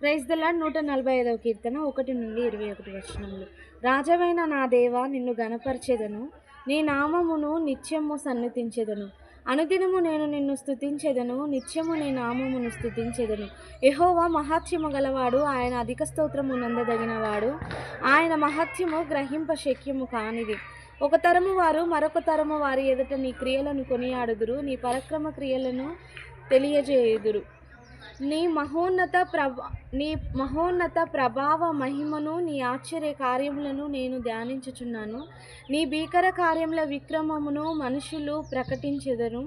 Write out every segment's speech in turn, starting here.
Praise the lord. 145వ కీర్తన 1 నుండి 21 వచనములు. రాజవైన నా దేవా, నిన్ను గణపరచెదను, నీ నామమును నిత్యము సన్నుతించెదను. అనుదినము నేను నిన్ను స్తుతించెదను, నిత్యము నీ నామమును స్తుతించెదను. యెహోవా మహాత్యము గలవాడు, ఆయన అధిక స్తోత్రము నందదగినవాడు. ఆయన మహత్యము గ్రహింప శక్యము కానిది. ఒక తరము వారు మరొక తరము వారి ఎదుట నీ క్రియలను కొనియాడుదురు, నీ పరక్రమ క్రియలను తెలియజేయుదురు. నీ మహోన్నత ప్రభావ మహిమను, నీ ఆశ్చర్య కార్యములను నేను ధ్యానించుచున్నాను. నీ భీకర కార్యముల విక్రమమును మనుషులు ప్రకటించెదరు.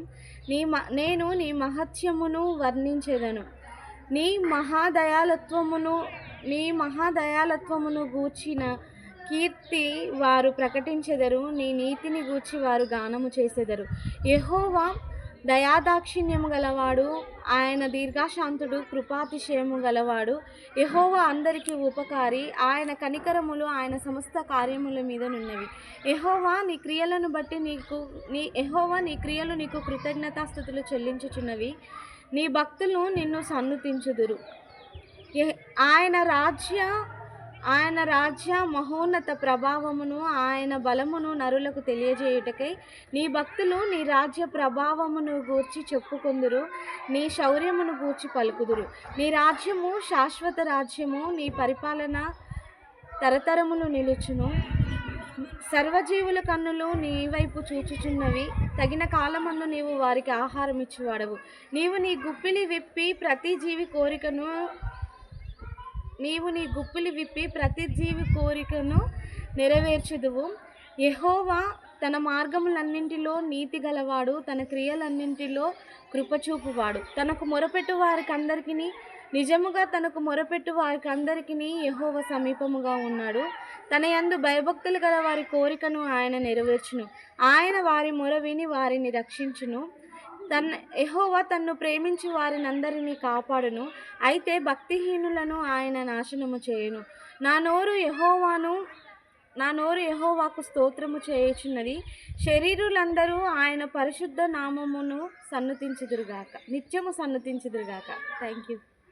నేను నీ మహత్యమును వర్ణించెదను. నీ మహాదయాలత్వమును గూర్చిన కీర్తి వారు ప్రకటించెదరు. నీ నీతిని గూర్చి వారు గానము చేసెదరు. యెహోవా దయాదాక్షిణ్యము గలవాడు, ఆయన దీర్ఘశాంతుడు, కృపాతిశయము గలవాడు. యెహోవా అందరికీ ఉపకారి, ఆయన కనికరములు ఆయన సమస్త కార్యముల మీద నున్నవి. యెహోవా నీ క్రియలు నీకు కృతజ్ఞతాస్తుతులు చెల్లించుచున్నవి. నీ భక్తులు నిన్ను సన్నుతించుదురు. ఆయన రాజ్య మహోన్నత ప్రభావమును, ఆయన బలమును నరులకు తెలియజేయుటకై నీ భక్తులు నీ రాజ్య ప్రభావమును గూర్చి చెప్పుకొందురు, నీ శౌర్యమును గూర్చి పలుకుదురు. నీ రాజ్యము శాశ్వత రాజ్యము, నీ పరిపాలన తరతరములు నిలుచును. సర్వజీవుల కన్నులు నీ వైపు చూచుచున్నవి. తగిన కాలమందు నీవు వారికి ఆహారం ఇచ్చువాడవు. నీవు నీ గుప్పిలి విప్పి ప్రతి జీవి కోరికను నెరవేర్చుదువు. యెహోవా తన మార్గములన్నింటిలో నీతి గలవాడు, తన క్రియలన్నింటిలో కృపచూపువాడు. నిజముగా తనకు మొరపెట్టు వారికందరికీ యెహోవా సమీపముగా ఉన్నాడు. తన యందు భయభక్తులు గల వారి కోరికను ఆయన నెరవేర్చును. ఆయన వారి మొర విని వారిని రక్షించును. యెహోవా తన్ను ప్రేమించు వారినందరినీ కాపాడును. అయితే భక్తిహీనులను ఆయన నాశనము చేయును. నా నోరు యెహోవాకు స్తోత్రము చేయుచున్నది. శరీరులందరూ ఆయన పరిశుద్ధ నామమును నిత్యము సన్నుతించుదురుగాక. Thank you.